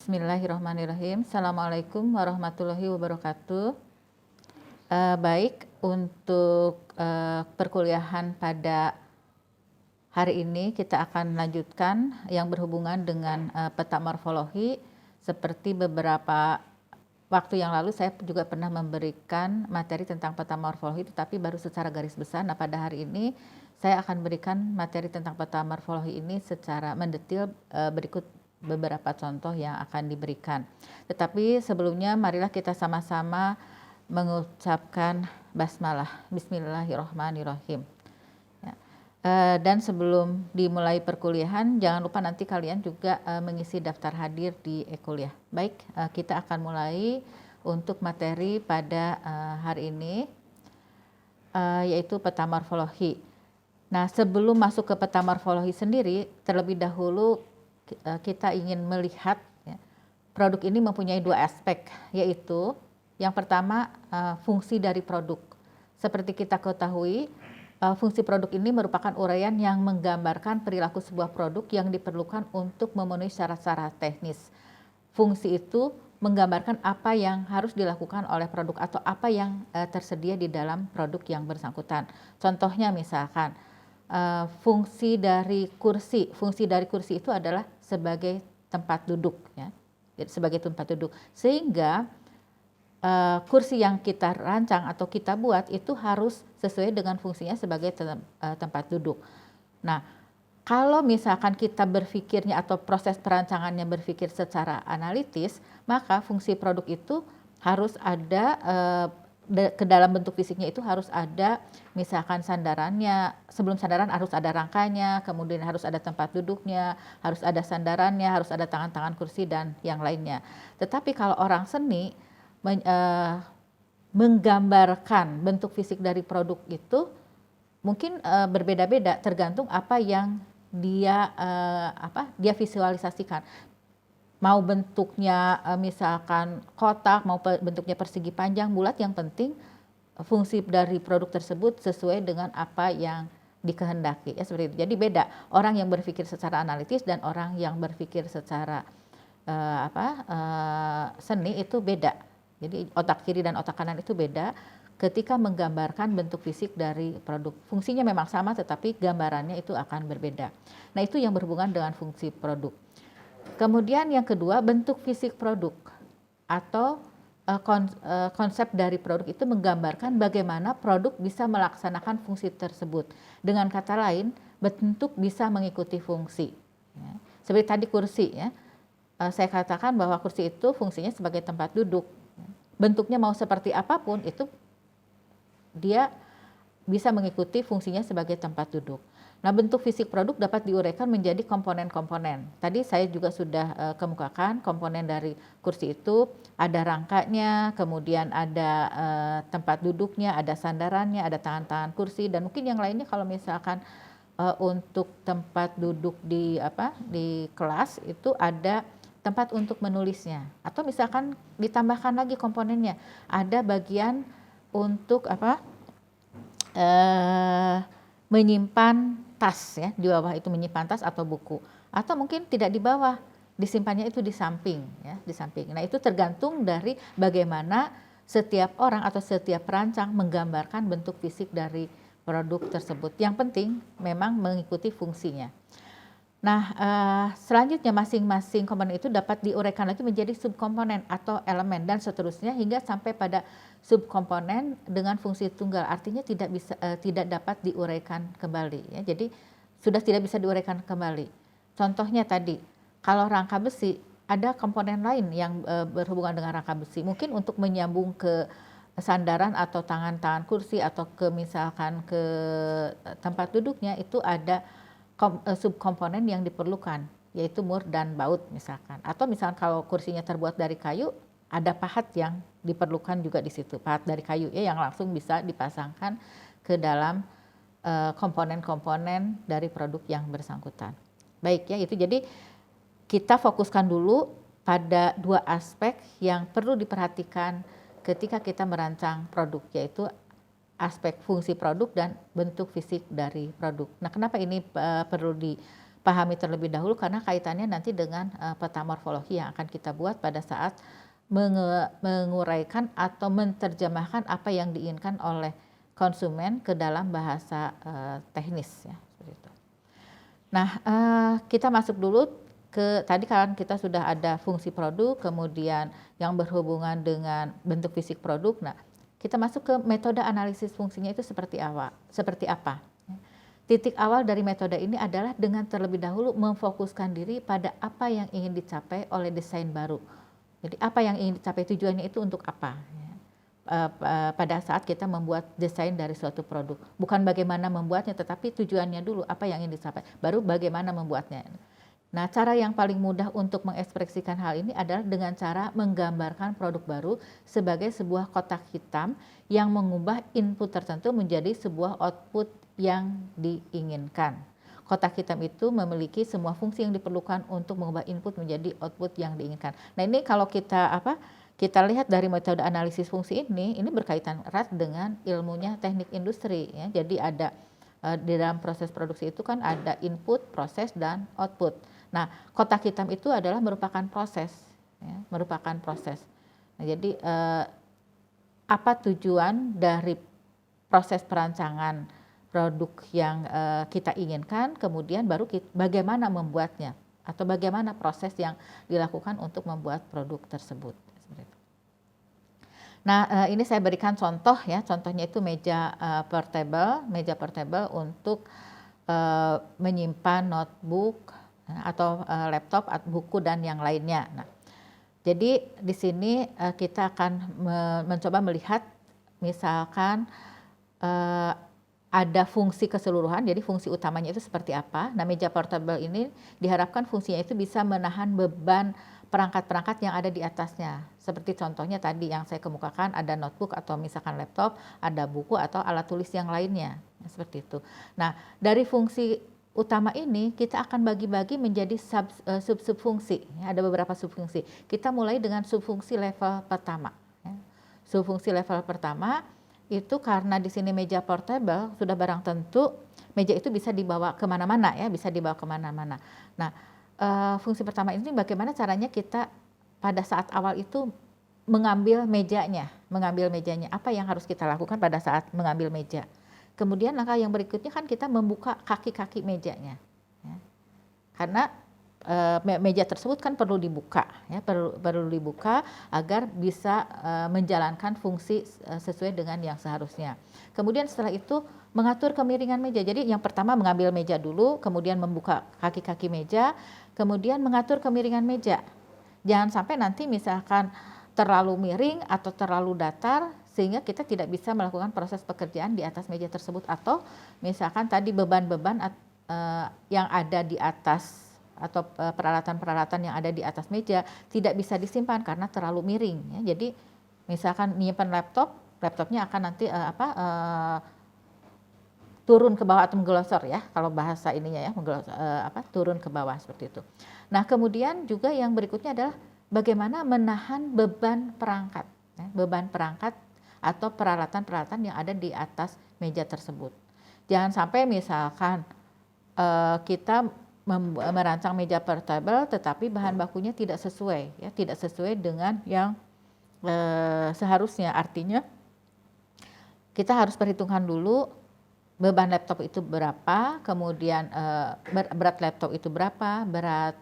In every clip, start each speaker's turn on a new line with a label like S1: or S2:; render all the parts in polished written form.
S1: Bismillahirrahmanirrahim. Assalamualaikum warahmatullahi wabarakatuh. Baik, untuk perkuliahan pada hari ini kita akan lanjutkan yang berhubungan dengan peta morfologi. Seperti beberapa waktu yang lalu saya juga pernah memberikan materi tentang peta morfologi, tetapi baru secara garis besar. Nah, pada hari ini saya akan berikan materi tentang peta morfologi ini secara mendetil, berikut beberapa contoh yang akan diberikan. Tetapi sebelumnya marilah kita sama-sama mengucapkan basmalah, Bismillahirrahmanirrahim. Ya. Dan sebelum dimulai perkuliahan, jangan lupa nanti kalian juga mengisi daftar hadir di e-kuliah. Baik, kita akan mulai untuk materi pada hari ini, yaitu peta morfologi. Nah, sebelum masuk ke peta morfologi sendiri, terlebih dahulu kita ingin melihat produk ini mempunyai dua aspek, yaitu yang pertama fungsi dari produk. Seperti kita ketahui, fungsi produk ini merupakan uraian yang menggambarkan perilaku sebuah produk yang diperlukan untuk memenuhi syarat-syarat teknis. Fungsi itu menggambarkan apa yang harus dilakukan oleh produk atau apa yang tersedia di dalam produk yang bersangkutan. Contohnya misalkan fungsi dari kursi. Fungsi dari kursi itu adalah sebagai tempat duduk, ya, sebagai tempat duduk. Sehingga kursi yang kita rancang atau kita buat itu harus sesuai dengan fungsinya sebagai tempat duduk. Nah, kalau misalkan kita berpikirnya atau proses perancangannya berpikir secara analitis, maka fungsi produk itu harus ada ke dalam bentuk fisiknya itu harus ada misalkan sandarannya, sebelum sandaran harus ada rangkanya, kemudian harus ada tempat duduknya, harus ada sandarannya, harus ada tangan-tangan kursi dan yang lainnya. Tetapi kalau orang seni menggambarkan bentuk fisik dari produk itu mungkin berbeda-beda tergantung apa yang dia visualisasikan. Mau bentuknya misalkan kotak, mau bentuknya persegi panjang, bulat, yang penting fungsi dari produk tersebut sesuai dengan apa yang dikehendaki, ya seperti itu. Jadi beda orang yang berpikir secara analitis dan orang yang berpikir secara seni itu beda. Jadi otak kiri dan otak kanan itu beda ketika menggambarkan bentuk fisik dari produk. Fungsinya memang sama tetapi gambarannya itu akan berbeda. Nah, itu yang berhubungan dengan fungsi produk. Kemudian yang kedua, bentuk fisik produk atau konsep dari produk itu menggambarkan bagaimana produk bisa melaksanakan fungsi tersebut. Dengan kata lain, bentuk bisa mengikuti fungsi. Ya. Seperti tadi kursi, ya. Saya katakan bahwa kursi itu fungsinya sebagai tempat duduk. Bentuknya mau seperti apapun itu dia bisa mengikuti fungsinya sebagai tempat duduk. Nah, bentuk fisik produk dapat diuraikan menjadi komponen-komponen. Tadi saya juga sudah kemukakan komponen dari kursi itu ada rangkanya, kemudian ada tempat duduknya, ada sandarannya, ada tangan-tangan kursi, dan mungkin yang lainnya kalau misalkan untuk tempat duduk di kelas itu ada tempat untuk menulisnya. Atau misalkan ditambahkan lagi komponennya, ada bagian untuk menyimpan tas, ya, di bawah itu menyimpan tas atau buku, atau mungkin tidak di bawah, disimpannya itu di samping, ya, di samping. Nah, itu tergantung dari bagaimana setiap orang atau setiap perancang menggambarkan bentuk fisik dari produk tersebut. Yang penting memang mengikuti fungsinya. Nah, selanjutnya masing-masing komponen itu dapat diuraikan lagi menjadi subkomponen atau elemen dan seterusnya hingga sampai pada subkomponen dengan fungsi tunggal. Artinya tidak dapat diuraikan kembali, ya. Jadi sudah tidak bisa diuraikan kembali. Contohnya tadi, kalau rangka besi ada komponen lain yang berhubungan dengan rangka besi. Mungkin untuk menyambung ke sandaran atau tangan-tangan kursi atau misalkan ke tempat duduknya itu ada subkomponen yang diperlukan, yaitu mur dan baut misalkan. Atau misalkan kalau kursinya terbuat dari kayu, ada pahat yang diperlukan juga di situ, pahat dari kayu, ya, yang langsung bisa dipasangkan ke dalam komponen-komponen dari produk yang bersangkutan. Baik, ya, itu jadi kita fokuskan dulu pada dua aspek yang perlu diperhatikan ketika kita merancang produk, yaitu aspek fungsi produk dan bentuk fisik dari produk. Nah, kenapa ini perlu pahami terlebih dahulu karena kaitannya nanti dengan peta morfologi yang akan kita buat pada saat menguraikan atau menerjemahkan apa yang diinginkan oleh konsumen ke dalam bahasa teknis ya, seperti itu. Nah, kita masuk dulu ke tadi kan kita sudah ada fungsi produk, kemudian yang berhubungan dengan bentuk fisik produk. Nah, kita masuk ke metode analisis fungsinya itu seperti apa. Titik awal dari metode ini adalah dengan terlebih dahulu memfokuskan diri pada apa yang ingin dicapai oleh desain baru. Jadi apa yang ingin dicapai, tujuannya itu untuk apa? Pada saat kita membuat desain dari suatu produk. Bukan bagaimana membuatnya, tetapi tujuannya dulu, apa yang ingin dicapai, baru bagaimana membuatnya. Nah, cara yang paling mudah untuk mengekspresikan hal ini adalah dengan cara menggambarkan produk baru sebagai sebuah kotak hitam yang mengubah input tertentu menjadi sebuah output yang diinginkan. Kotak hitam itu memiliki semua fungsi yang diperlukan untuk mengubah input menjadi output yang diinginkan. Nah, ini kalau kita lihat dari metode analisis fungsi ini berkaitan erat dengan ilmunya teknik industri ya. Jadi ada di dalam proses produksi itu kan ada input, proses dan output. Nah, kotak hitam itu adalah merupakan proses ya, Nah, jadi apa tujuan dari proses perancangan produk yang kita inginkan, kemudian baru bagaimana membuatnya atau bagaimana proses yang dilakukan untuk membuat produk tersebut. Nah, ini saya berikan contoh ya, contohnya itu meja portable untuk menyimpan notebook atau laptop, buku dan yang lainnya. Nah, jadi di sini kita akan mencoba melihat misalkan ada fungsi keseluruhan, jadi fungsi utamanya itu seperti apa. Nah, meja portable ini diharapkan fungsinya itu bisa menahan beban perangkat-perangkat yang ada di atasnya. Seperti contohnya tadi yang saya kemukakan, ada notebook atau misalkan laptop, ada buku atau alat tulis yang lainnya. Seperti itu. Nah, dari fungsi utama ini kita akan bagi-bagi menjadi sub-fungsi. Ya, ada beberapa subfungsi. Kita mulai dengan subfungsi level pertama. Ya. Subfungsi level pertama itu karena di sini meja portable sudah barang tentu meja itu bisa dibawa kemana-mana ya, bisa dibawa kemana-mana. Nah, fungsi pertama ini bagaimana caranya kita pada saat awal itu mengambil mejanya, apa yang harus kita lakukan pada saat mengambil meja. Kemudian langkah yang berikutnya kan kita membuka kaki-kaki mejanya, ya. Karena meja tersebut kan perlu dibuka, ya, perlu dibuka agar bisa menjalankan fungsi sesuai dengan yang seharusnya. Kemudian setelah itu mengatur kemiringan meja. Jadi yang pertama mengambil meja dulu, kemudian membuka kaki-kaki meja, kemudian mengatur kemiringan meja. Jangan sampai nanti misalkan terlalu miring atau terlalu datar sehingga kita tidak bisa melakukan proses pekerjaan di atas meja tersebut, atau misalkan tadi beban-beban yang ada di atas atau peralatan-peralatan yang ada di atas meja tidak bisa disimpan karena terlalu miring ya. Jadi misalkan menyimpan laptopnya akan nanti turun ke bawah atau menggelosor ya, kalau bahasa ininya ya, turun ke bawah seperti itu. Nah, kemudian juga yang berikutnya adalah bagaimana menahan beban perangkat ya, atau peralatan-peralatan yang ada di atas meja tersebut. Jangan sampai misalkan kita merancang meja portable tetapi bahan bakunya tidak sesuai dengan yang seharusnya. Artinya kita harus perhitungkan dulu beban laptop itu berapa, kemudian berat laptop itu berapa, berat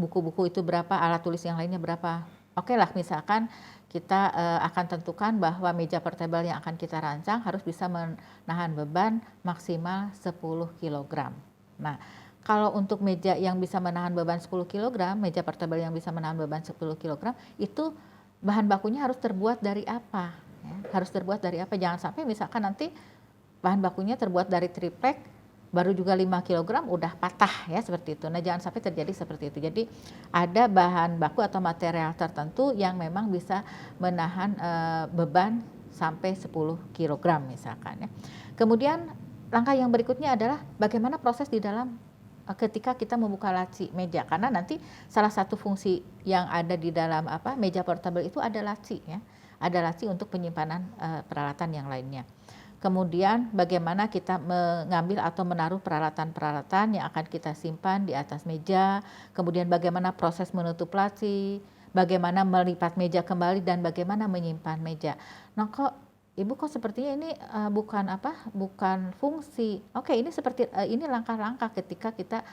S1: buku-buku itu berapa, alat tulis yang lainnya berapa. Oke lah, misalkan kita akan tentukan bahwa meja portable yang akan kita rancang harus bisa menahan beban maksimal 10 kg. Nah, kalau untuk meja yang bisa menahan beban 10 kg, meja portable yang bisa menahan beban 10 kg, itu bahan bakunya harus terbuat dari apa? Ya, harus terbuat dari apa? Jangan sampai misalkan nanti bahan bakunya terbuat dari triplek, baru juga 5 kg udah patah ya, seperti itu. Nah, jangan sampai terjadi seperti itu. Jadi ada bahan baku atau material tertentu yang memang bisa menahan beban sampai 10 kg misalkan ya. Kemudian langkah yang berikutnya adalah bagaimana proses di dalam ketika kita membuka laci meja, karena nanti salah satu fungsi yang ada di dalam meja portable itu ada laci ya, ada laci untuk penyimpanan peralatan yang lainnya. Kemudian bagaimana kita mengambil atau menaruh peralatan-peralatan yang akan kita simpan di atas meja, kemudian bagaimana proses menutup laci, bagaimana melipat meja kembali dan bagaimana menyimpan meja. Nah, kok Ibu kok sepertinya ini bukan fungsi. Oke, ini seperti ini langkah-langkah ketika kita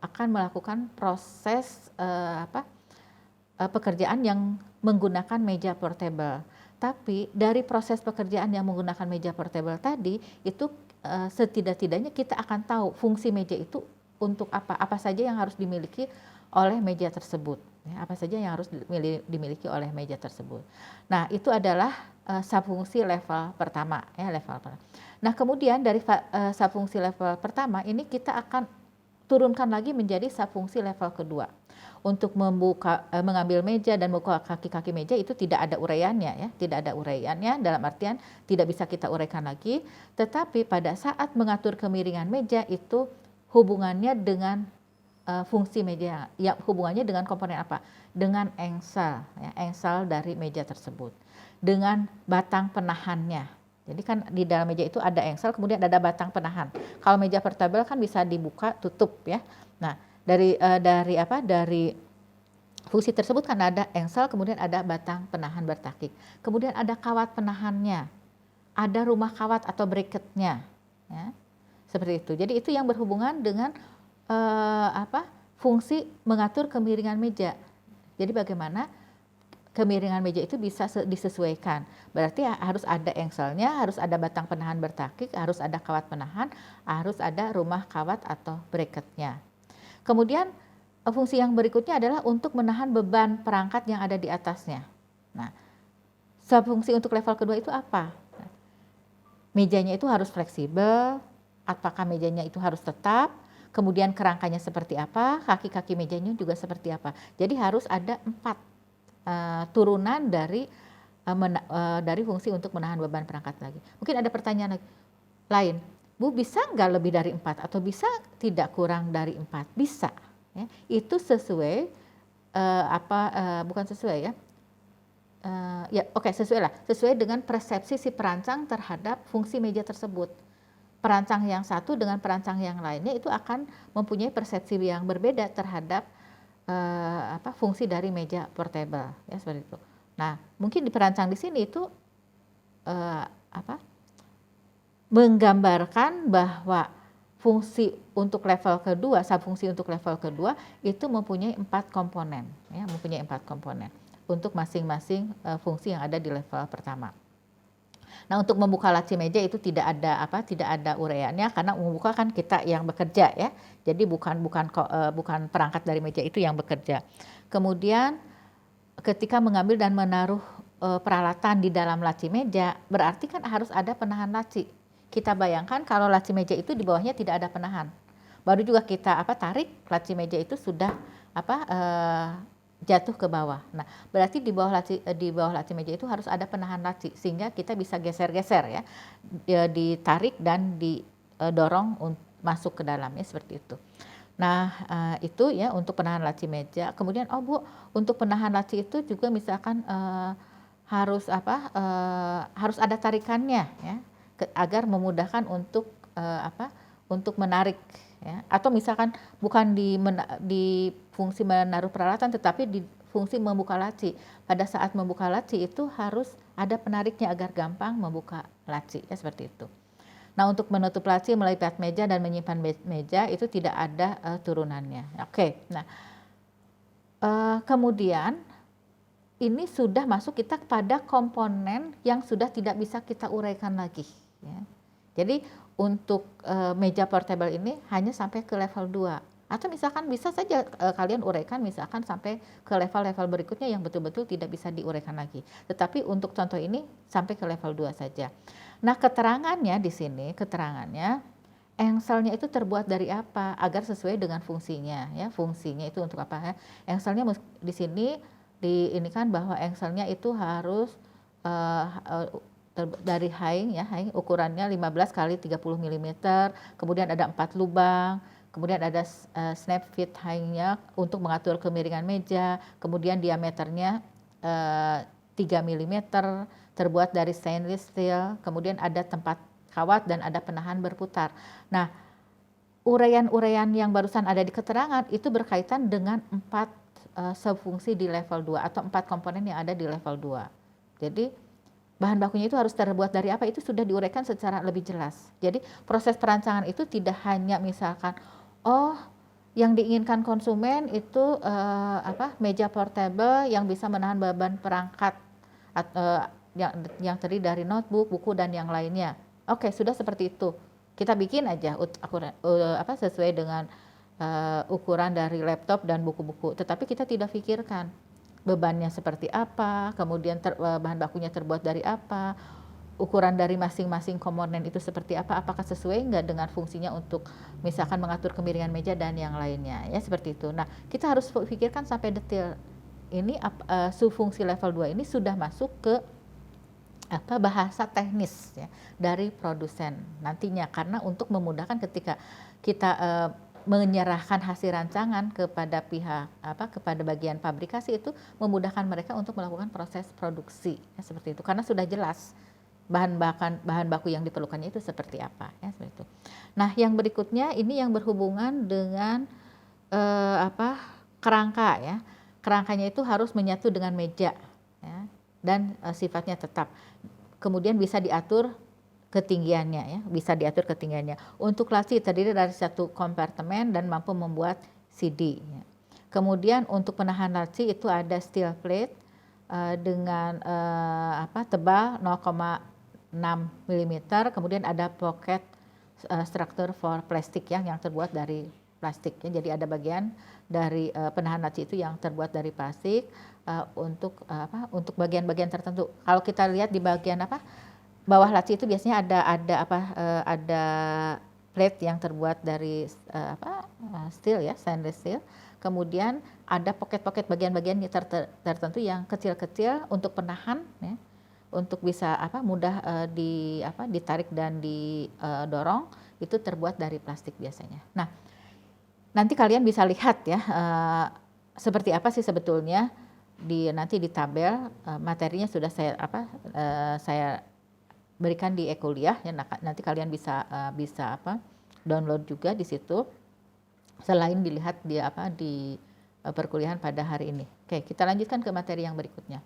S1: akan melakukan proses pekerjaan yang menggunakan meja portable. Tapi dari proses pekerjaan yang menggunakan meja portable tadi itu setidak-tidaknya kita akan tahu fungsi meja itu untuk apa saja yang harus dimiliki oleh meja tersebut. Ya, apa saja yang harus dimiliki oleh meja tersebut. Nah, itu adalah subfungsi level pertama, ya, level pertama. Nah, kemudian dari subfungsi level pertama ini kita akan turunkan lagi menjadi subfungsi level kedua. Untuk mengambil meja dan membuka kaki-kaki meja itu tidak ada uraiannya, ya, tidak ada uraiannya dalam artian tidak bisa kita uraikan lagi. Tetapi pada saat mengatur kemiringan meja itu hubungannya dengan fungsi meja, ya, hubungannya dengan komponen apa? Dengan engsel, ya, engsel dari meja tersebut, dengan batang penahannya. Jadi kan di dalam meja itu ada engsel, kemudian ada batang penahan. Kalau meja portable kan bisa dibuka, tutup, ya. Nah, dari fungsi tersebut kan ada engsel, kemudian ada batang penahan bertakik, kemudian ada kawat penahannya, ada rumah kawat atau bracketnya, ya, seperti itu. Jadi itu yang berhubungan dengan fungsi mengatur kemiringan meja. Jadi bagaimana kemiringan meja itu bisa disesuaikan. Berarti harus ada engselnya, harus ada batang penahan bertakik, harus ada kawat penahan, harus ada rumah kawat atau bracketnya. Kemudian fungsi yang berikutnya adalah untuk menahan beban perangkat yang ada di atasnya. Nah, subfungsi untuk level kedua itu apa? Mejanya itu harus fleksibel, apakah mejanya itu harus tetap, kemudian kerangkanya seperti apa, kaki-kaki mejanya juga seperti apa. Jadi harus ada 4 turunan dari fungsi untuk menahan beban perangkat lagi. Mungkin ada pertanyaan lain, Bu, bisa nggak lebih dari 4 atau bisa tidak kurang dari 4? Bisa. Ya. Itu sesuai bukan sesuai, ya. Sesuai dengan persepsi si perancang terhadap fungsi meja tersebut. Perancang yang satu dengan perancang yang lainnya itu akan mempunyai persepsi yang berbeda terhadap fungsi dari meja portable, ya, seperti itu. Nah, mungkin di perancang di sini itu menggambarkan bahwa fungsi untuk level kedua, subfungsi untuk level kedua itu mempunyai 4 komponen, ya, mempunyai 4 komponen untuk masing-masing fungsi yang ada di level pertama. Nah, untuk membuka laci meja itu tidak ada uraiannya karena membuka kan kita yang bekerja, ya. Jadi bukan perangkat dari meja itu yang bekerja. Kemudian ketika mengambil dan menaruh peralatan di dalam laci meja, berarti kan harus ada penahan laci. Kita bayangkan kalau laci meja itu di bawahnya tidak ada penahan. Baru juga kita tarik, laci meja itu sudah jatuh ke bawah. Nah, berarti di bawah laci meja itu harus ada penahan laci sehingga kita bisa geser-geser, ya, ditarik dan didorong masuk ke dalamnya seperti itu. Nah, itu ya untuk penahan laci meja. Kemudian Bu, untuk penahan laci itu juga misalkan harus ada tarikannya, ya, agar memudahkan untuk untuk menarik, ya. Atau misalkan bukan di fungsi menaruh peralatan tetapi di fungsi membuka laci. Pada saat membuka laci itu harus ada penariknya agar gampang membuka laci, ya, seperti itu. Nah, untuk menutup laci, melipat meja dan menyimpan meja itu tidak ada turunannya. Oke. Nah, kemudian ini sudah masuk kita pada komponen yang sudah tidak bisa kita uraikan lagi, ya. Jadi untuk meja portable ini hanya sampai ke level 2. Atau misalkan bisa saja kalian uraikan misalkan sampai ke level-level berikutnya yang betul-betul tidak bisa diuraikan lagi. Tetapi untuk contoh ini sampai ke level 2 saja. Nah, keterangannya di sini, engselnya itu terbuat dari apa agar sesuai dengan fungsinya, ya. Fungsinya itu untuk apa, ya? Engselnya di sini diinikan bahwa engselnya itu harus dari hang, ya, hang ukurannya 15 kali 30 mm, kemudian ada 4 lubang, kemudian ada snap fit hangnya untuk mengatur kemiringan meja, kemudian diameternya 3 mm, terbuat dari stainless steel, kemudian ada tempat kawat dan ada penahan berputar. Nah, uraian-uraian yang barusan ada di keterangan itu berkaitan dengan 4 subfungsi di level 2 atau 4 komponen yang ada di level 2. Jadi bahan bakunya itu harus terbuat dari apa, itu sudah diuraikan secara lebih jelas. Jadi proses perancangan itu tidak hanya misalkan, oh yang diinginkan konsumen itu meja portable yang bisa menahan beban perangkat yang terdiri dari notebook, buku dan yang lainnya. Oke, sudah seperti itu. Kita bikin aja sesuai dengan ukuran dari laptop dan buku-buku. Tetapi kita tidak pikirkan bebannya seperti apa, kemudian bahan bakunya terbuat dari apa, ukuran dari masing-masing komponen itu seperti apa, apakah sesuai nggak dengan fungsinya untuk misalkan mengatur kemiringan meja dan yang lainnya, ya seperti itu. Nah, kita harus pikirkan sampai detail. Ini subfungsi level 2 ini sudah masuk ke bahasa teknis ya dari produsen nantinya, karena untuk memudahkan ketika kita menyerahkan hasil rancangan kepada pihak kepada bagian pabrikasi, itu memudahkan mereka untuk melakukan proses produksi ya, seperti itu, karena sudah jelas bahan baku yang diperlukannya itu seperti apa ya, seperti itu. Nah, yang berikutnya ini yang berhubungan dengan kerangka ya. Kerangkanya itu harus menyatu dengan meja ya, dan sifatnya tetap. Kemudian bisa diatur ketinggiannya ya, bisa diatur ketinggiannya. Untuk laci terdiri dari satu kompartemen dan mampu membuat CD ya. Kemudian untuk penahan laci itu ada steel plate dengan tebal 0,6 mm, kemudian ada pocket structure for plastik yang terbuat dari plastik ya. Jadi ada bagian dari penahan laci itu yang terbuat dari plastik untuk bagian-bagian tertentu. Kalau kita lihat di bagian bawah laci itu biasanya ada plate yang terbuat dari steel ya, stainless steel. Kemudian ada pocket-pocket bagian-bagian tertentu yang kecil-kecil untuk penahan ya, untuk bisa mudah ditarik dan didorong, itu terbuat dari plastik biasanya. Nah, nanti kalian bisa lihat ya seperti apa sih sebetulnya nanti di tabel materinya sudah saya berikan di e-kuliah ya. Nanti kalian bisa download juga di situ selain dilihat di perkuliahan pada hari ini. Oke, kita lanjutkan ke materi yang berikutnya.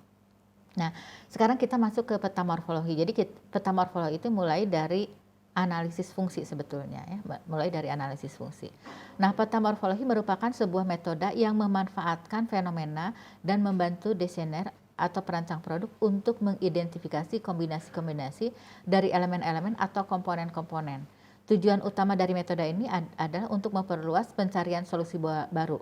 S1: Nah, sekarang kita masuk ke peta morfologi. Jadi peta morfologi itu mulai dari analisis fungsi sebetulnya ya, mulai dari analisis fungsi. Nah, peta morfologi merupakan sebuah metode yang memanfaatkan fenomena dan membantu desainer atau perancang produk untuk mengidentifikasi kombinasi-kombinasi dari elemen-elemen atau komponen-komponen. Tujuan utama dari metode ini adalah untuk memperluas pencarian solusi baru.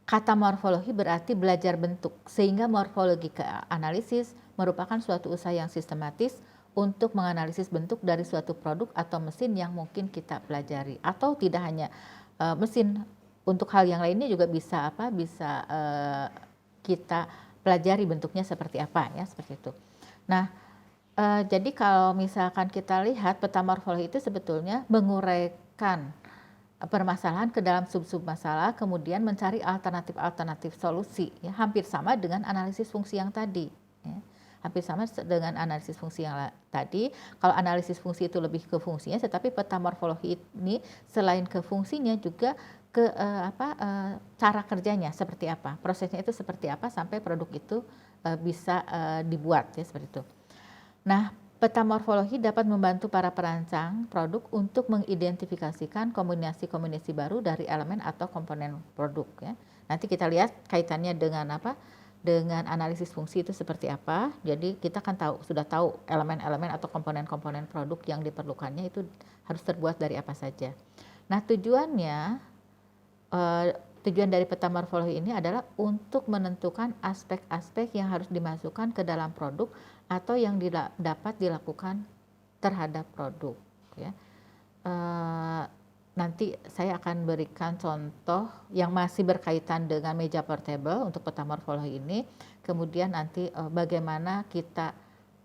S1: Kata morfologi berarti belajar bentuk, sehingga morfologi analisis merupakan suatu usaha yang sistematis untuk menganalisis bentuk dari suatu produk atau mesin yang mungkin kita pelajari, atau tidak hanya mesin, untuk hal yang lainnya juga bisa kita pelajari bentuknya seperti apa ya, seperti itu. Nah, jadi kalau misalkan kita lihat peta morfologi itu sebetulnya menguraikan permasalahan ke dalam sub-sub masalah, kemudian mencari alternatif solusi ya, hampir sama dengan analisis fungsi yang tadi ya. Hampir sama dengan analisis fungsi yang tadi. Kalau analisis fungsi itu lebih ke fungsinya, tetapi peta morfologi ini selain ke fungsinya juga ke cara kerjanya seperti apa, prosesnya itu seperti apa sampai produk itu bisa dibuat ya, seperti itu. Nah, peta morfologi dapat membantu para perancang produk untuk mengidentifikasikan kombinasi-kombinasi baru dari elemen atau komponen produk ya. Nanti kita lihat kaitannya dengan dengan analisis fungsi itu seperti apa. Jadi kita kan sudah tahu elemen-elemen atau komponen-komponen produk yang diperlukannya itu harus terbuat dari apa saja. Nah, tujuan dari peta morfologi ini adalah untuk menentukan aspek-aspek yang harus dimasukkan ke dalam produk atau yang dapat dilakukan terhadap produk ya. Nanti saya akan berikan contoh yang masih berkaitan dengan meja portable untuk peta morfologi ini. Kemudian nanti bagaimana kita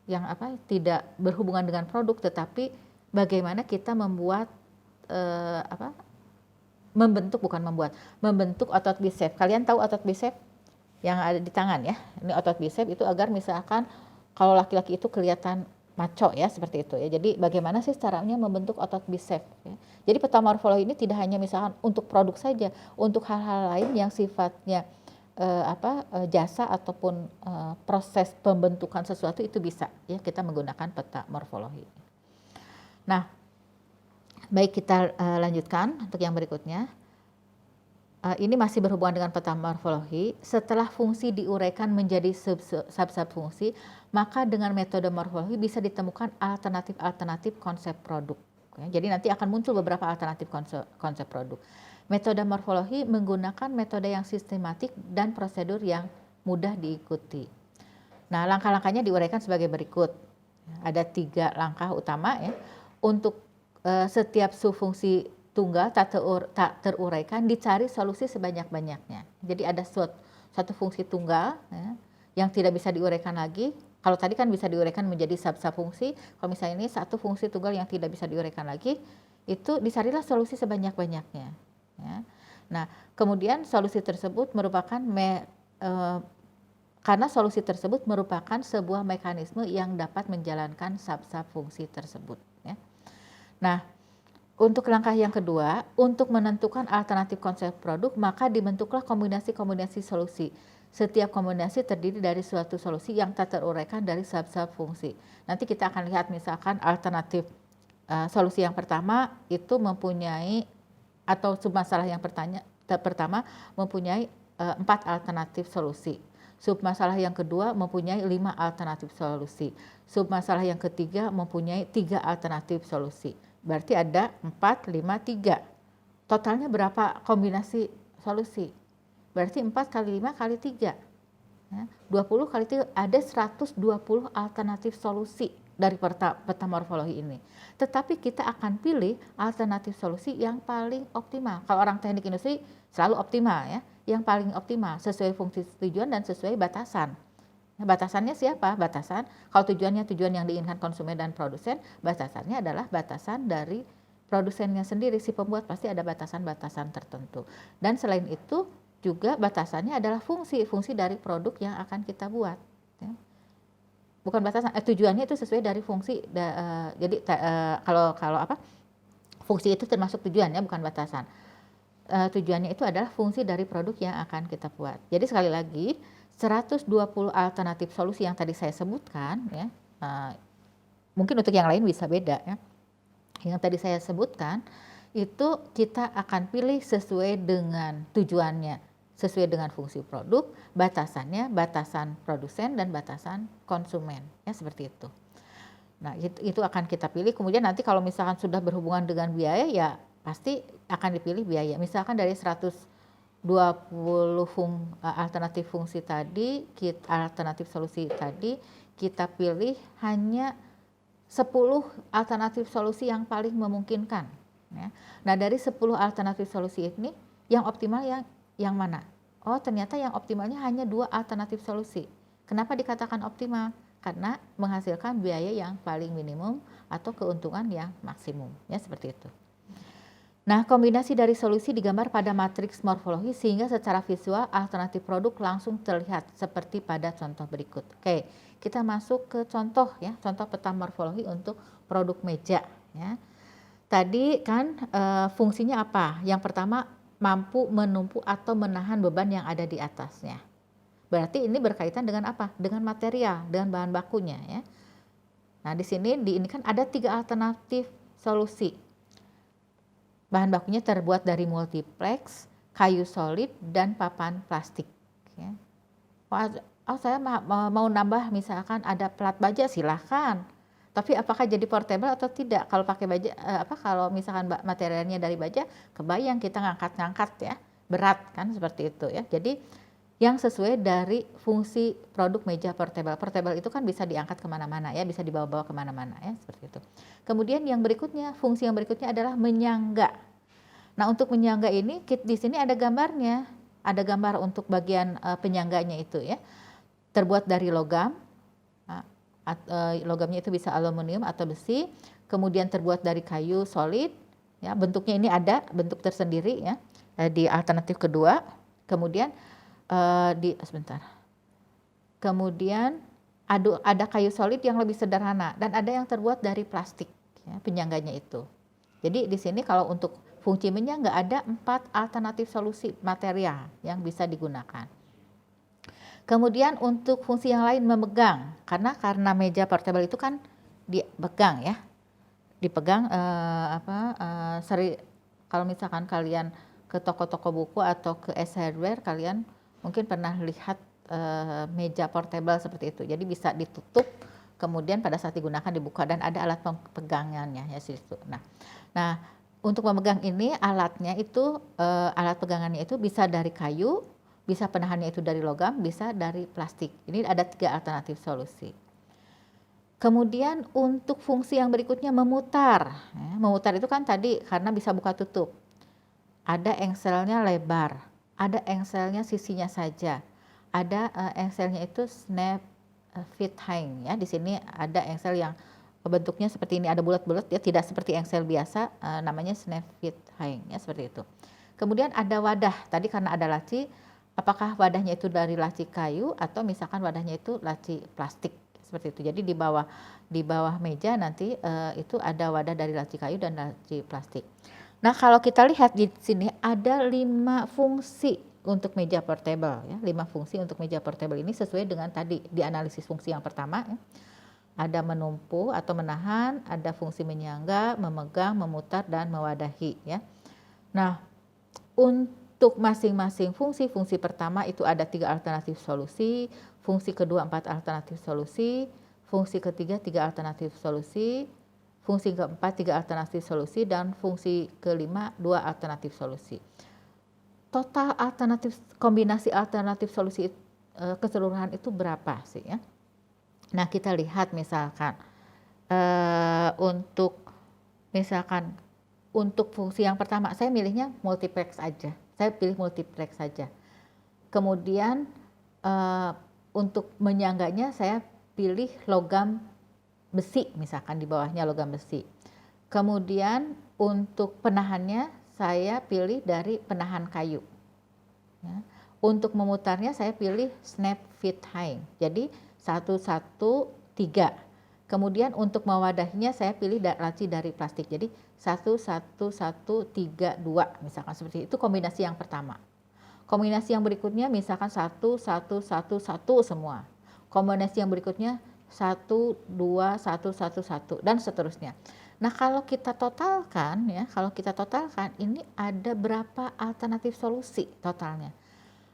S1: yang tidak berhubungan dengan produk, tetapi bagaimana kita membuat membentuk otot bicep. Kalian tahu otot bicep yang ada di tangan ya? Ini otot bicep itu agar misalkan kalau laki-laki itu kelihatan maco ya, seperti itu ya. Jadi bagaimana sih caranya membentuk otot bisep ya. Jadi peta morfologi ini tidak hanya misalkan untuk produk saja, untuk hal-hal lain yang sifatnya jasa ataupun proses pembentukan sesuatu itu bisa ya kita menggunakan peta morfologi. Nah, baik kita lanjutkan untuk yang berikutnya. Ini masih berhubungan dengan peta morfologi. Setelah fungsi diuraikan menjadi sub-sub fungsi, maka dengan metode morfologi bisa ditemukan alternatif-alternatif konsep produk. Jadi nanti akan muncul beberapa alternatif konsep produk. Metode morfologi menggunakan metode yang sistematik dan prosedur yang mudah diikuti. Nah, langkah-langkahnya diuraikan sebagai berikut. Ada 3 langkah utama ya. Untuk setiap subfungsi tunggal tak teruraikan, dicari solusi sebanyak-banyaknya. Jadi ada satu fungsi tunggal ya, yang tidak bisa diuraikan lagi. Kalau tadi kan bisa diuraikan menjadi sub-sub fungsi, kalau misalnya ini satu fungsi tunggal yang tidak bisa diuraikan lagi, itu dicarilah solusi sebanyak-banyaknya. Ya. Nah, kemudian solusi tersebut merupakan karena solusi tersebut merupakan sebuah mekanisme yang dapat menjalankan sub-sub fungsi tersebut. Ya. Nah, untuk langkah yang kedua, untuk menentukan alternatif konsep produk, maka dibentuklah kombinasi-kombinasi solusi. Setiap kombinasi terdiri dari suatu solusi yang tak teruraikan dari sub-sub fungsi. Nanti kita akan lihat misalkan alternatif solusi yang pertama itu mempunyai, atau submasalah yang pertama mempunyai 4 alternatif solusi. Submasalah yang kedua mempunyai 5 alternatif solusi. Submasalah yang ketiga mempunyai 3 alternatif solusi. Berarti ada 4, 5, 3. Totalnya berapa kombinasi solusi? Berarti 4 kali 5 kali 3. Ya, 20 kali 3, ada 120 alternatif solusi dari peta morfologi ini. Tetapi kita akan pilih alternatif solusi yang paling optimal. Kalau orang teknik industri selalu optimal ya. Yang paling optimal sesuai fungsi tujuan dan sesuai batasan. Batasannya siapa? Batasan, kalau tujuan yang diinginkan konsumen dan produsen, batasannya adalah batasan dari produsennya sendiri. Si pembuat pasti ada batasan-batasan tertentu. Dan selain itu juga batasannya adalah fungsi dari produk yang akan kita buat. Ya. Bukan batasan, tujuannya itu sesuai dari fungsi. Jadi kalau fungsi itu termasuk tujuannya, bukan batasan. Tujuannya itu adalah fungsi dari produk yang akan kita buat. Jadi sekali lagi, 120 alternatif solusi yang tadi saya sebutkan ya, mungkin untuk yang lain bisa beda ya. Yang tadi saya sebutkan itu kita akan pilih sesuai dengan tujuannya, sesuai dengan fungsi produk, batasannya, batasan produsen dan batasan konsumen ya, seperti itu. Nah, itu akan kita pilih. Kemudian nanti kalau misalkan sudah berhubungan dengan biaya ya pasti akan dipilih biaya. Misalkan dari 120 alternatif fungsi tadi, alternatif solusi tadi, kita pilih hanya 10 alternatif solusi yang paling memungkinkan. Ya. Nah, dari 10 alternatif solusi ini, yang optimal yang mana? Oh, ternyata yang optimalnya hanya 2 alternatif solusi. Kenapa dikatakan optimal? Karena menghasilkan biaya yang paling minimum atau keuntungan yang maksimum. Ya, seperti itu. Nah, kombinasi dari solusi digambar pada matriks morfologi sehingga secara visual alternatif produk langsung terlihat seperti pada contoh berikut. Oke, kita masuk ke contoh ya, contoh peta morfologi untuk produk meja ya. Tadi kan fungsinya apa? Yang pertama, mampu menumpu atau menahan beban yang ada di atasnya. Berarti ini berkaitan dengan apa? Dengan material, dengan bahan bakunya ya. Nah, di sini ini kan ada 3 alternatif solusi. Bahan bakunya terbuat dari multiplex, kayu solid, dan papan plastik. Ya. Saya mau nambah misalkan ada plat baja, silahkan. Tapi apakah jadi portable atau tidak? Kalau pakai baja, kalau misalkan materialnya dari baja, kebayang kita ngangkat-ngangkat ya, berat kan seperti itu ya. Jadi yang sesuai dari fungsi produk meja portable. Portable itu kan bisa diangkat kemana-mana ya, bisa dibawa-bawa kemana-mana ya, seperti itu. Kemudian yang berikutnya, fungsi yang berikutnya adalah menyangga. Nah, untuk menyangga ini di sini ada gambarnya, ada gambar untuk bagian penyangganya itu ya. Terbuat dari logam, logamnya itu bisa aluminium atau besi. Kemudian terbuat dari kayu solid, ya. Bentuknya ini ada bentuk tersendiri ya di alternatif kedua. Kemudian Kemudian ada kayu solid yang lebih sederhana dan ada yang terbuat dari plastik ya, penyangganya itu. Jadi di sini kalau untuk fungsi menyangga ada 4 alternatif solusi material yang bisa digunakan. Kemudian untuk fungsi yang lain memegang, karena meja portable itu kan dipegang ya, dipegang kalau misalkan kalian ke toko-toko buku atau ke Ace Hardware, kalian mungkin pernah lihat meja portable seperti itu. Jadi bisa ditutup, kemudian pada saat digunakan dibuka dan ada alat pegangannya ya situ. Nah untuk memegang ini alatnya itu alat pegangannya itu bisa dari kayu, bisa penahannya itu dari logam, bisa dari plastik. Ini ada 3 alternatif solusi. Kemudian untuk fungsi yang berikutnya memutar. Ya, memutar itu kan tadi karena bisa buka tutup. Ada engselnya lebar, ada engselnya sisinya saja. Ada engselnya itu snap fit hang ya. Di sini ada engsel yang bentuknya seperti ini, ada bulat-bulat ya, tidak seperti engsel biasa, namanya snap fit hang ya, seperti itu. Kemudian ada wadah, tadi karena ada laci, apakah wadahnya itu dari laci kayu atau misalkan wadahnya itu laci plastik seperti itu. Jadi di bawah meja nanti itu ada wadah dari laci kayu dan laci plastik. Nah kalau kita lihat di sini ada 5 fungsi untuk meja portable ya, 5 fungsi untuk meja portable ini sesuai dengan tadi di analisis fungsi yang pertama ya. Ada menumpu atau menahan, ada fungsi menyangga, memegang, memutar dan mewadahi ya. Nah untuk masing-masing fungsi pertama itu ada 3 alternatif solusi, fungsi kedua 4 alternatif solusi, fungsi ketiga 3 alternatif solusi, fungsi keempat 3 alternatif solusi, dan fungsi kelima 2 alternatif solusi. Total kombinasi alternatif solusi keseluruhan itu berapa sih ya? Nah kita lihat misalkan untuk fungsi yang pertama saya milihnya multiplex aja. Saya pilih multiplex saja. Kemudian untuk menyangganya saya pilih logam besi, misalkan di bawahnya logam besi. Kemudian untuk penahannya saya pilih dari penahan kayu. Ya. Untuk memutarnya saya pilih snap fit hang. Jadi 1, 1, 3. Kemudian untuk mewadahinya saya pilih laci dari plastik. Jadi 1, 1, 1, 3, 2 misalkan seperti itu, kombinasi yang pertama. Kombinasi yang berikutnya misalkan 1, 1, 1, 1 semua. Kombinasi yang berikutnya 1, 2, 1, 1, 1 dan seterusnya. Nah kalau kita totalkan ini ada berapa alternatif solusi totalnya?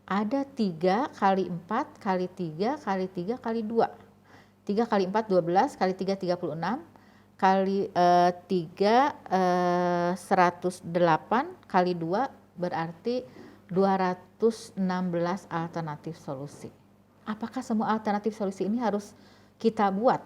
S1: Ada 3 kali 4 kali 3 kali 3 kali 2. 3 kali 4 12 kali 3 36 kali 3 108 kali 2 berarti 216 alternatif solusi. Apakah semua alternatif solusi ini harus kita buat?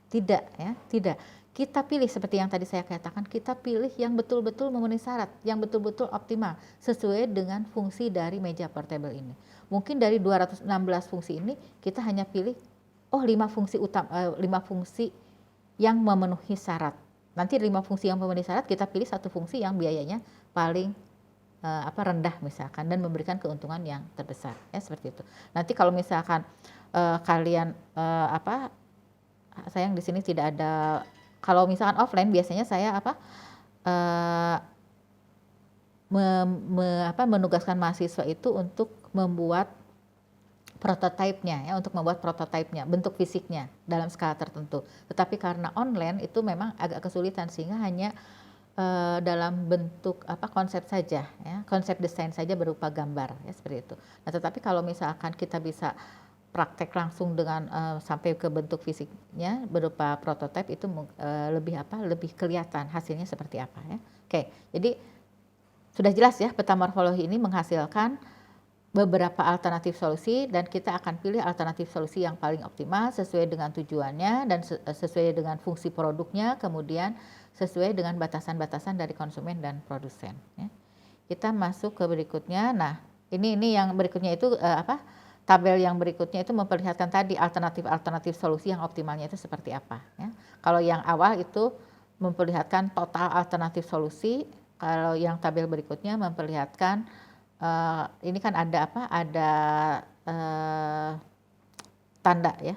S1: Tidak ya, tidak. Kita pilih seperti yang tadi saya katakan, kita pilih yang betul-betul memenuhi syarat, yang betul-betul optimal sesuai dengan fungsi dari meja portable ini. Mungkin dari 216 fungsi ini kita hanya pilih 5 fungsi yang memenuhi syarat. Nanti 5 fungsi yang memenuhi syarat kita pilih 1 fungsi yang biayanya paling rendah misalkan dan memberikan keuntungan yang terbesar ya, seperti itu. Nanti kalau misalkan kalian sayang di sini tidak ada. Kalau misalkan offline biasanya saya menugaskan mahasiswa itu untuk membuat prototipenya bentuk fisiknya dalam skala tertentu. Tetapi karena online itu memang agak kesulitan sehingga hanya dalam bentuk konsep saja ya, konsep desain saja berupa gambar ya, seperti itu. Nah, tetapi kalau misalkan kita bisa praktek langsung dengan sampai ke bentuk fisiknya berupa prototipe itu lebih kelihatan hasilnya seperti apa ya. Oke, jadi sudah jelas ya, peta morfologi ini menghasilkan beberapa alternatif solusi dan kita akan pilih alternatif solusi yang paling optimal sesuai dengan tujuannya dan sesuai dengan fungsi produknya, kemudian sesuai dengan batasan-batasan dari konsumen dan produsen ya. Kita masuk ke berikutnya. Nah, ini yang berikutnya itu tabel yang berikutnya itu memperlihatkan tadi alternatif solusi yang optimalnya itu seperti apa ya. Kalau yang awal itu memperlihatkan total alternatif solusi, kalau yang tabel berikutnya memperlihatkan ini kan ada tanda ya,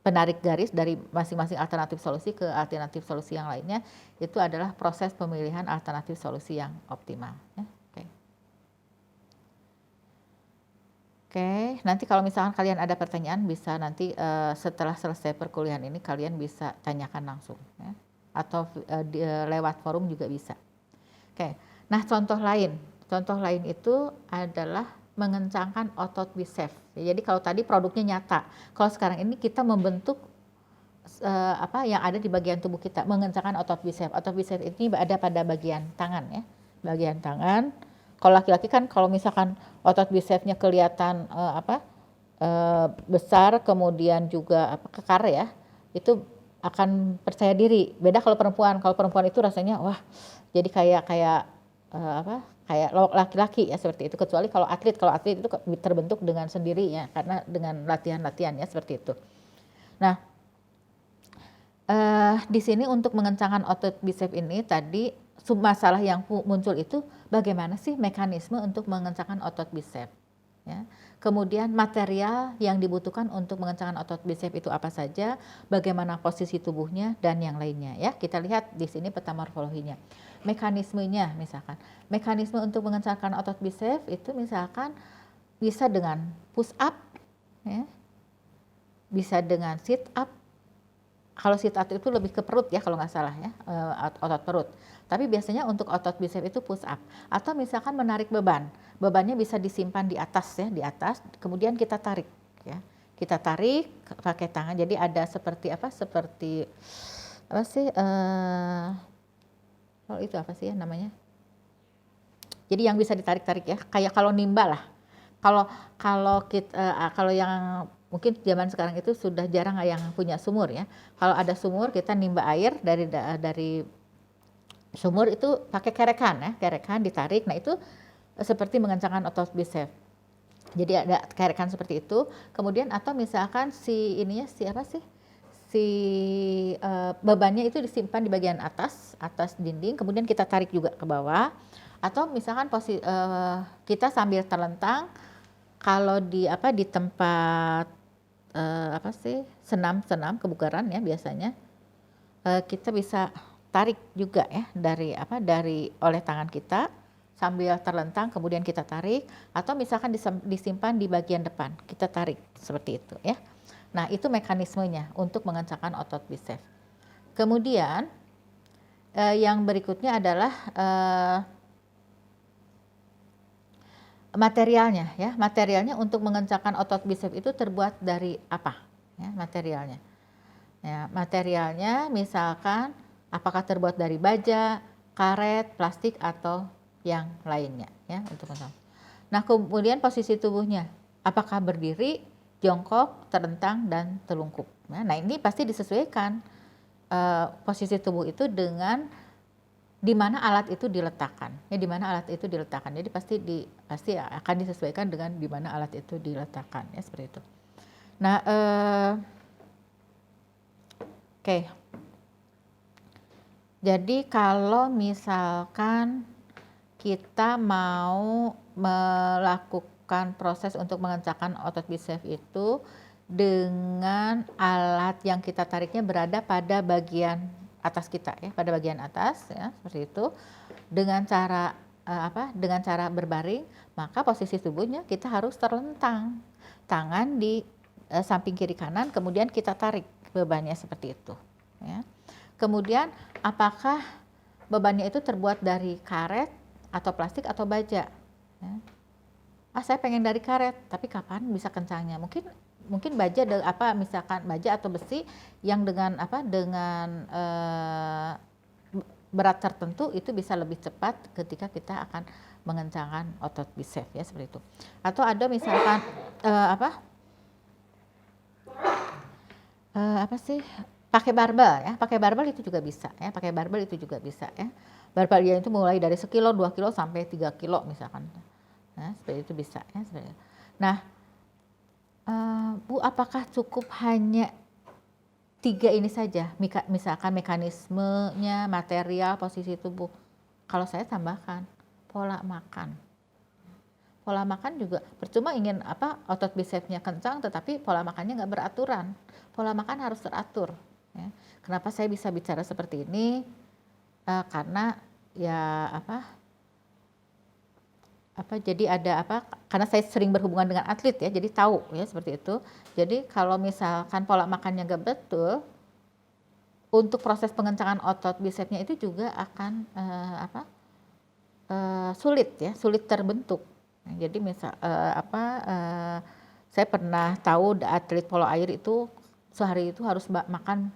S1: penarik garis dari masing-masing alternatif solusi ke alternatif solusi yang lainnya, itu adalah proses pemilihan alternatif solusi yang optimal. Ya. Oke, nanti kalau misalkan kalian ada pertanyaan bisa nanti setelah selesai perkuliahan ini kalian bisa tanyakan langsung, ya. Atau lewat forum juga bisa. Oke, nah contoh lain itu adalah mengencangkan otot biceps. Jadi kalau tadi produknya nyata, kalau sekarang ini kita membentuk yang ada di bagian tubuh kita, mengencangkan otot biceps. Otot biceps ini ada pada bagian tangan ya, bagian tangan. Kalau laki-laki kan kalau misalkan otot bicepsnya kelihatan besar, kemudian juga kekar ya, itu akan percaya diri. Beda kalau perempuan. Kalau perempuan itu rasanya wah, jadi kayak laki-laki ya seperti itu. Kecuali kalau atlet itu terbentuk dengan sendirinya karena dengan latihan-latihan ya seperti itu. Nah, di sini untuk mengencangkan otot biceps ini tadi masalah yang muncul itu bagaimana sih mekanisme untuk mengencangkan otot biceps ya. Kemudian material yang dibutuhkan untuk mengencangkan otot biceps itu apa saja, bagaimana posisi tubuhnya dan yang lainnya ya. Kita lihat di sini peta morfologinya. Mekanismenya misalkan. Mekanisme untuk mengencangkan otot biceps itu misalkan bisa dengan push up ya. Bisa dengan sit up. Kalau sit up itu lebih ke perut ya kalau nggak salah ya, otot perut. Tapi biasanya untuk otot biceps itu push up. Atau misalkan menarik beban. Bebannya bisa disimpan di atas ya, di atas. Kemudian kita tarik ya. Kita tarik pakai tangan. Jadi ada seperti apa sih? Kalau itu apa sih ya namanya? Jadi yang bisa ditarik-tarik ya. Kayak kalau nimba lah. Kalau yang mungkin zaman sekarang itu sudah jarang yang punya sumur ya. Kalau ada sumur kita nimba air dari sumur itu pakai kerekan ditarik. Nah itu seperti mengencangkan otot biceps. Jadi ada kerekan seperti itu. Kemudian atau misalkan bebannya itu disimpan di bagian atas dinding. Kemudian kita tarik juga ke bawah. Atau misalkan kita sambil terlentang kalau di tempat senam kebugaran ya biasanya kita bisa tarik juga ya dari oleh tangan kita sambil terlentang kemudian kita tarik atau misalkan disimpan di bagian depan kita tarik seperti itu ya. Nah itu mekanismenya untuk mengencangkan otot biceps. Kemudian yang berikutnya adalah materialnya ya. Materialnya untuk mengencangkan otot biceps itu terbuat dari apa ya materialnya. Ya, materialnya misalkan apakah terbuat dari baja, karet, plastik atau yang lainnya ya untuk mengencangkan. Nah, kemudian posisi tubuhnya apakah berdiri, jongkok, terlentang dan telungkup. Nah, ini pasti disesuaikan posisi tubuh itu dengan di mana alat itu diletakkan ya, di mana alat itu diletakkan. Jadi pasti akan disesuaikan dengan di mana alat itu diletakkan ya seperti itu. Nah oke. Jadi kalau misalkan kita mau melakukan proses untuk mengencangkan otot biceps itu dengan alat yang kita tariknya berada pada bagian atas kita ya, pada bagian atas ya seperti itu dengan cara dengan cara berbaring, maka posisi tubuhnya kita harus terlentang, tangan di samping kiri kanan, kemudian kita tarik bebannya seperti itu ya. Kemudian apakah bebannya itu terbuat dari karet atau plastik atau baja ya. Saya pengen dari karet, tapi kapan bisa kencangnya? Mungkin baja misalkan baja atau besi yang dengan berat tertentu itu bisa lebih cepat ketika kita akan mengencangkan otot biceps ya seperti itu. Atau ada misalkan pakai barbel ya. Pakai barbel itu juga bisa ya. Barbel itu mulai dari 1 kilo, 2 kilo sampai 3 kilo misalkan. Nah, seperti itu bisa ya seperti itu. Nah, Bu, apakah cukup hanya 3 ini saja? Misalkan mekanismenya, material, posisi tubuh. Kalau saya tambahkan pola makan. pola makan juga percuma ingin otot bisepsnya kencang tetapi pola makannya nggak beraturan. Pola makan harus teratur. Ya. Kenapa saya bisa bicara seperti ini? Karena ya jadi ada karena saya sering berhubungan dengan atlet ya, jadi tahu ya seperti itu. Jadi kalau misalkan pola makannya nggak betul, untuk proses pengencangan otot bisepsnya itu juga akan sulit terbentuk. Nah, jadi saya pernah tahu atlet polo air itu sehari itu harus makan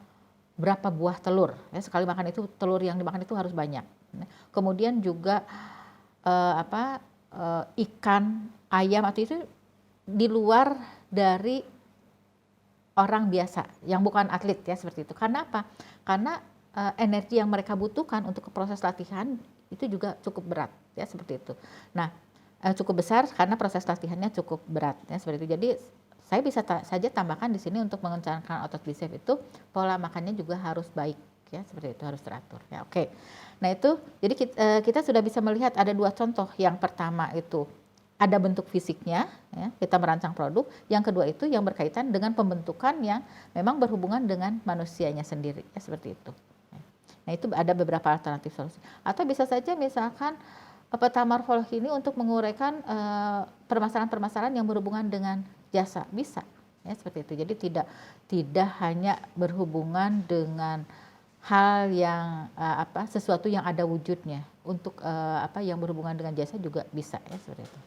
S1: berapa buah telur. Ya, sekali makan itu telur yang dimakan itu harus banyak. Kemudian juga ikan, ayam atau itu di luar dari orang biasa yang bukan atlet ya seperti itu. Karena apa? Karena energi yang mereka butuhkan untuk proses latihan itu juga cukup berat ya seperti itu. Nah, cukup besar karena proses latihannya cukup berat ya seperti itu. Jadi saya bisa saja tambahkan di sini untuk mengencangkan otot biceps itu pola makannya juga harus baik ya seperti itu, harus teratur ya. Oke. Nah, itu jadi kita sudah bisa melihat ada 2 contoh. Yang pertama itu ada bentuk fisiknya, ya, kita merancang produk. Yang kedua itu yang berkaitan dengan pembentukan yang memang berhubungan dengan manusianya sendiri, ya, seperti itu. Nah, itu ada beberapa alternatif solusi. Atau bisa saja misalkan peta morfologi ini untuk menguraikan permasalahan-permasalahan yang berhubungan dengan jasa, bisa, ya, seperti itu. Jadi tidak hanya berhubungan dengan hal yang sesuatu yang ada wujudnya. Untuk yang berhubungan dengan jasa juga bisa, ya, seperti itu.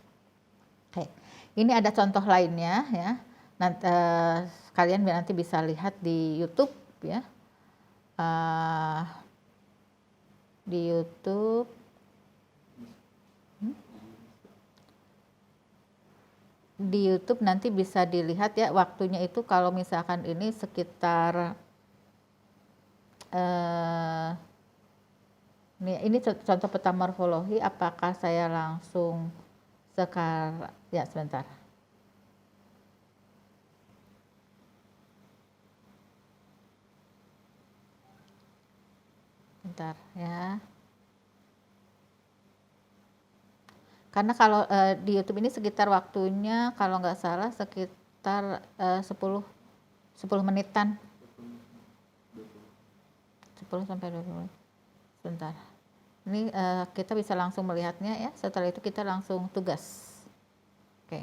S1: Oke, ini ada contoh lainnya ya. Nanti kalian nanti bisa lihat di YouTube ya. Di YouTube. Di YouTube nanti bisa dilihat ya, waktunya itu kalau misalkan ini sekitar ini contoh peta morfologi. Apakah saya langsung sekarang ya, sebentar. Bentar ya. Karena kalau di YouTube ini sekitar waktunya kalau nggak salah sekitar 10 menitan. 10 sampai 20 menit. Sebentar. Ini kita bisa langsung melihatnya ya. Setelah itu kita langsung tugas. Oke.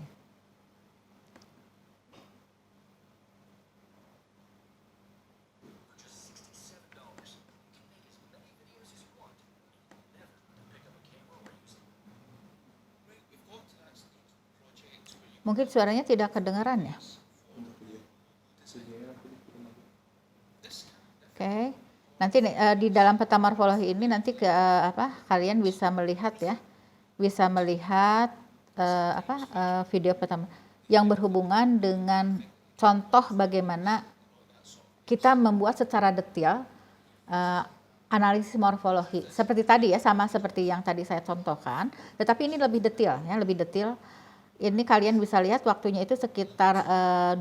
S1: Mungkin suaranya tidak kedengaran ya. Oke. Nanti di dalam peta morfologi ini nanti kalian bisa melihat ya. Bisa melihat video pertama yang berhubungan dengan contoh bagaimana kita membuat secara detail analisis morfologi. Seperti tadi ya, sama seperti yang tadi saya contohkan, tetapi ini lebih detail ya, lebih detail. Ini kalian bisa lihat waktunya itu sekitar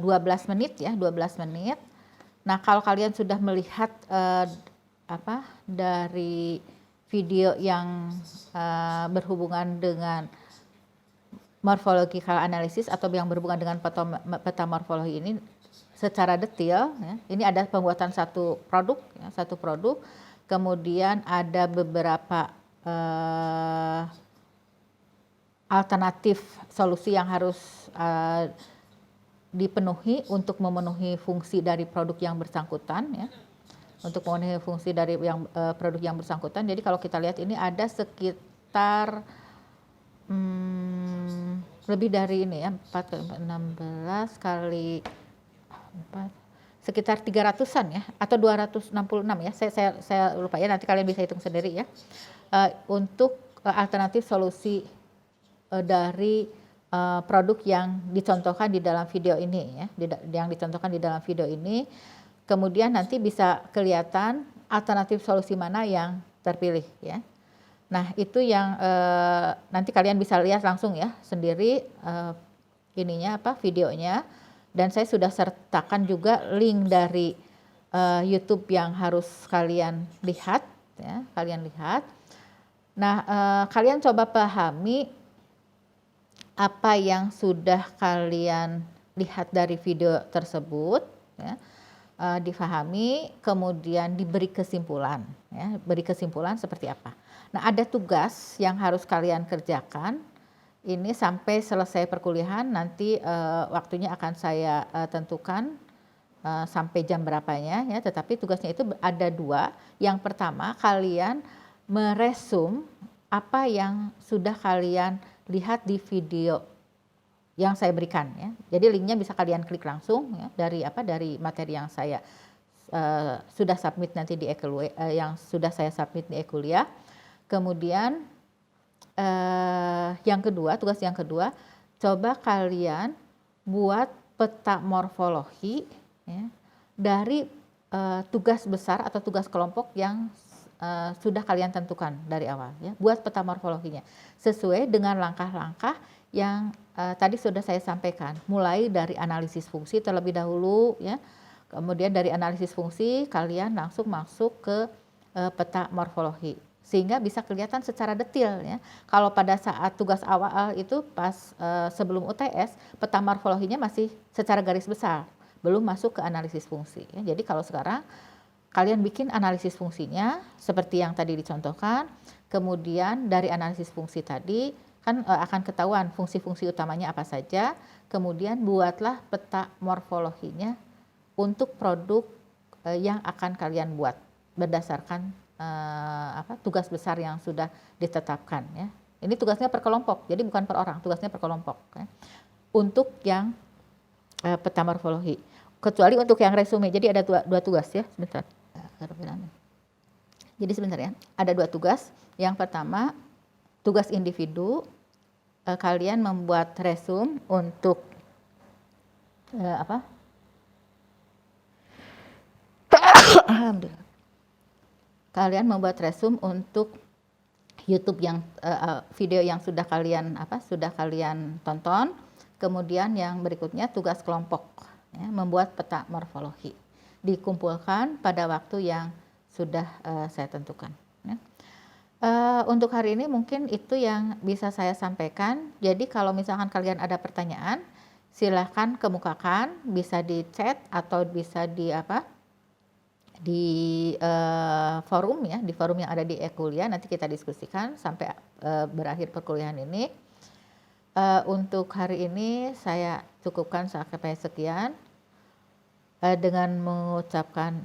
S1: 12 menit ya, 12 menit. Nah, kalau kalian sudah melihat dari video yang berhubungan dengan morphological analysis atau yang berhubungan dengan peta morfologi ini secara detail ya. Ini ada pembuatan satu produk ya, kemudian ada beberapa alternatif solusi yang harus dipenuhi untuk memenuhi fungsi dari produk yang bersangkutan ya. Untuk memenuhi fungsi dari produk yang bersangkutan. Jadi kalau kita lihat ini ada sekitar lebih dari ini ya, 16 kali 4, sekitar 300-an ya, atau 266 ya, saya lupa ya, nanti kalian bisa hitung sendiri ya, untuk alternatif solusi dari produk yang dicontohkan di dalam video ini ya, yang dicontohkan di dalam video ini. Kemudian nanti bisa kelihatan alternatif solusi mana yang terpilih ya. Nah, itu yang nanti kalian bisa lihat langsung ya sendiri videonya, dan saya sudah sertakan juga link dari YouTube yang harus kalian lihat ya, kalian lihat. Nah, kalian coba pahami apa yang sudah kalian lihat dari video tersebut, ya, difahami, kemudian diberi kesimpulan, ya, beri kesimpulan seperti apa. Nah, ada tugas yang harus kalian kerjakan. Ini sampai selesai perkuliahan, nanti waktunya akan saya tentukan sampai jam berapanya, ya. Tetapi tugasnya itu ada dua. Yang pertama, kalian meresum apa yang sudah kalian lihat di video yang saya berikan, ya. Jadi linknya bisa kalian klik langsung, ya, dari materi yang saya sudah submit nanti di yang sudah saya submit di e-kuliah. Kemudian tugas yang kedua, coba kalian buat peta morfologi, ya, dari tugas besar atau tugas kelompok yang sudah kalian tentukan dari awal, ya. Buat peta morfologinya sesuai dengan langkah-langkah yang tadi sudah saya sampaikan, mulai dari analisis fungsi terlebih dahulu, ya. Kemudian dari analisis fungsi kalian langsung masuk ke peta morfologi, sehingga bisa kelihatan secara detail, ya. Kalau pada saat tugas awal itu pas sebelum UTS, peta morfologinya masih secara garis besar, belum masuk ke analisis fungsi, ya. Jadi kalau sekarang kalian bikin analisis fungsinya seperti yang tadi dicontohkan, kemudian dari analisis fungsi tadi kan akan ketahuan fungsi-fungsi utamanya apa saja, kemudian buatlah peta morfologinya untuk produk yang akan kalian buat berdasarkan tugas besar yang sudah ditetapkan, ya. Ini tugasnya per kelompok, jadi bukan per orang, tugasnya per kelompok, ya. Untuk yang peta morfologi, kecuali untuk yang resume. Jadi ada dua tugas, ya. Sebentar. Jadi sebentar, ya. Ada dua tugas. Yang pertama, tugas individu, kalian membuat resume untuk Alhamdulillah. Kalian membuat resume untuk YouTube yang video yang sudah kalian tonton. Kemudian yang berikutnya tugas kelompok, ya, membuat peta morfologi. Dikumpulkan pada waktu yang sudah saya tentukan, ya. Untuk hari ini mungkin itu yang bisa saya sampaikan. Jadi kalau misalkan kalian ada pertanyaan, silahkan kemukakan, bisa di chat atau bisa di forum, ya, di forum yang ada di e-kuliah. Nanti kita diskusikan sampai berakhir perkuliahan ini. Untuk hari ini saya cukupkan sampai sekian dengan mengucapkan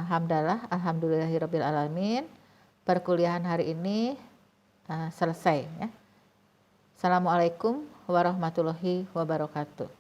S1: hamdalah, alhamdulillahirabbil alamin. Perkuliahan hari ini selesai, ya. Assalamualaikum warahmatullahi wabarakatuh.